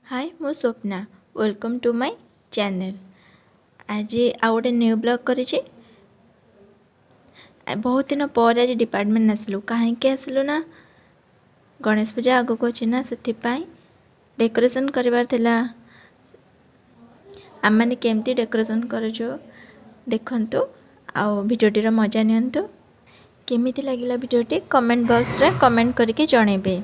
हाय मो Swapna welcome to my channel. आज आउ गोटे न्यू ब्लॉग करी बहुत दिन पर आज डिपार्टमेंट आसलु कहीं आसलु ना गणेश पूजा आग को अच्छे ना से डेकोरेशन करार थिला। आम मैंने केमती डेकोरेशन करजो देखंतु आउ भिडियोटीर मजा नियंतु। केमिति लागिला भिडियोटी कमेंट बॉक्स रे कमेंट करके जणेबे।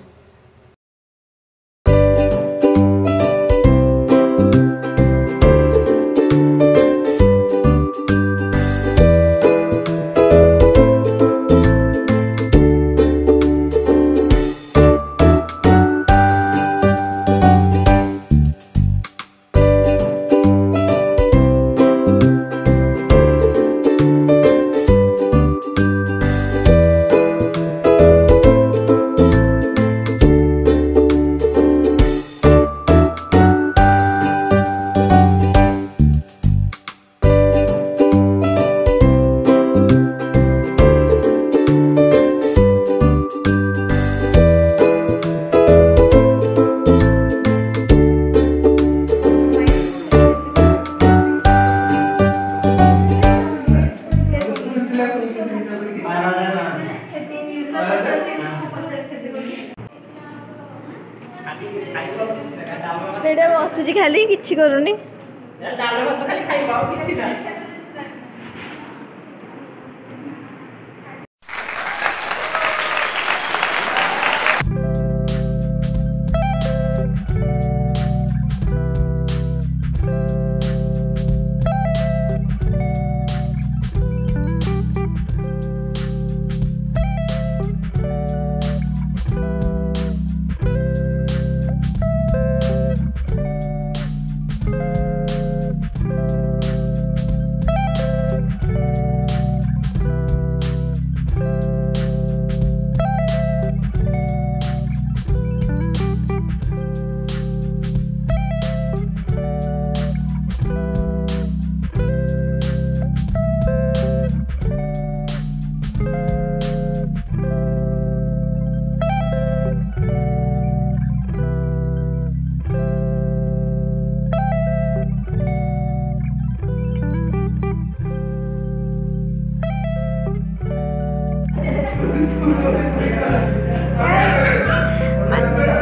बस खाली किसी करूनी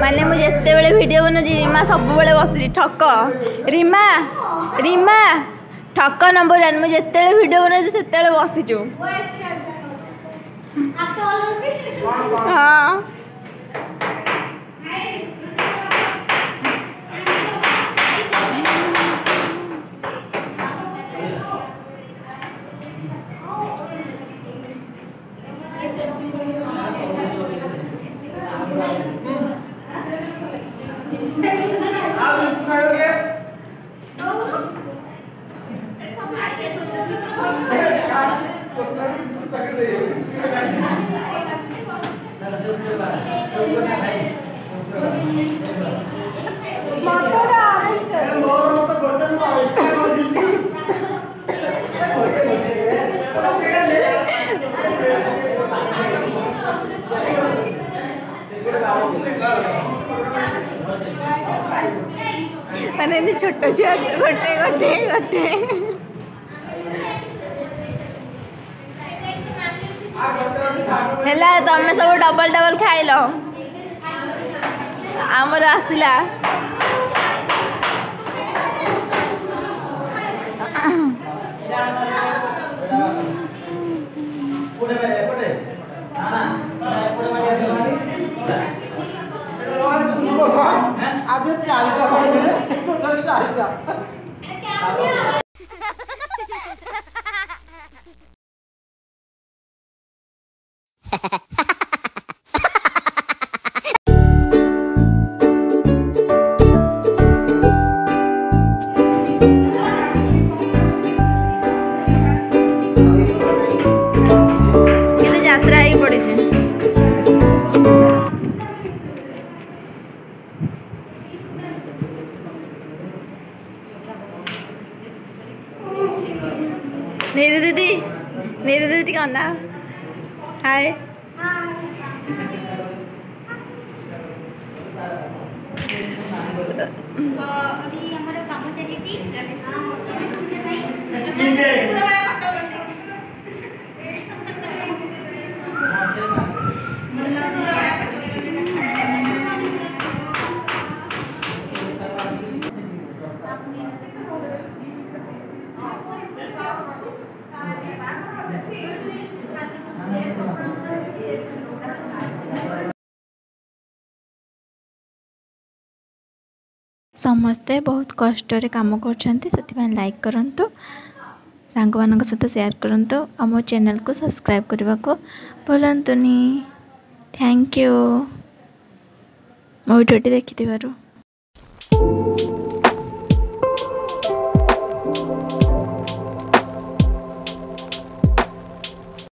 माने मुझे एते बेले वीडियो बना रीमा सब बेले बस ठक रीमा रीमा ठक नंबर 1 मुझे एते बेले वीडियो बना सेते बेले बसिचु। हां मैंने छोट छुआ गोटे गोटे गोटे है तमें सब डबल डबल खाइल आमर आसला यात्रा ही पड़ी से नीरू दीदी कहना हाय अभी हमारा काम चली समस्ते बहुत कष्ट काम कर लाइक करंतु सांग मान सहित शेयर करंतु और मो चैनल को सब्सक्राइब करने को भूलंतुनी। थैंक यू मो वीडियो देखि।